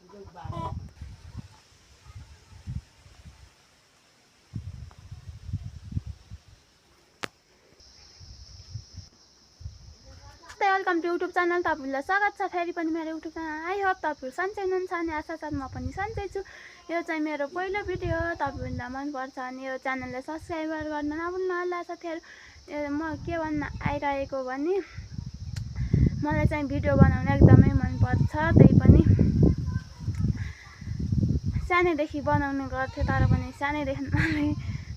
Welcome two YouTube channel. तपाईहरुलाई स्वागत छ फेरि पनि मेरो यूट्यूब च्यानल। आई होप तपाईहरु सन्चै हुनुहुन्छ अनि आशा छ म पनि सन्चै छु। यो चाहिँ मेरो पहिलो भिडियो हो। तपाईहरुलाई मन पर्छ अनि यो च्यानललाई सब्स्क्राइब गर्न नभुल्नु होला साथीहरु। म के भन्न आइरहेको भने मलाई चाहिँ भिडियो बनाउन एकदमै मन पर्छ। त्यही पनि सानैदेखि बनाउने गर्थे तर पनि सानैदेखि मलाई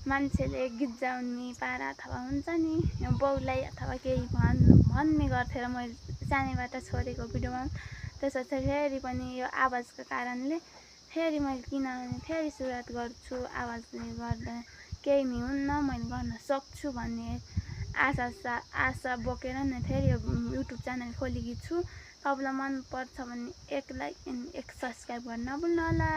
मान्छेले गिज्जाउने पारा अथवा हुन्छ नि बाउलाई अथवा केही भन्ने गर्थे र मैले सानैबाट छोडेको भिडियोमा त्यसपछि फेरि पनि यो आवाजको कारणले फेरि मैले किनभने फेरि सुरुवात गर्छु। आवाजले गर्दा केही नि हुन्न, मैले गर्न सक्छु भन्ने आशा बोकेर नै फेरि यो युट्युब च्यानल खोलेकी छु। तपाईलाई मन पर्छ भने एक लाइक एन्ड एक सब्स्क्राइब गर्न नभुल्नु होला।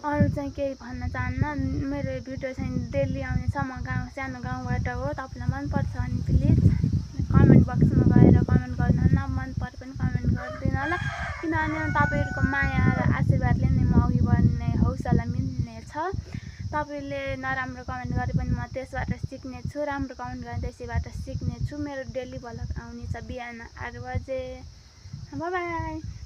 अरू चाहिँ केही भन्न चाहन्न। मेरो यो भिडियो चाहिँ डेली आउने छ। म सानो गाउँबाट हो। तपाईलाई मन पर्छ भने प्लिज कमेन्ट बक्समा गएर कमेन्ट गर्नु होला। मन परे पनि कमेन्ट गरिदिनु होला किनभने तपाईहरुको माया र आशीर्वादले नै म अघि बढ्ने हौसला मिल्ने छ। तपाईले नराम्रो कमेन्ट गरे पनि म त्यसबाट सिक्ने छु, राम्रो कमेन्ट गरे त्यसैबाट सिक्ने छु। मेरो डेली भ्लग आउने छ बिहान 8 बजे। Bye bye.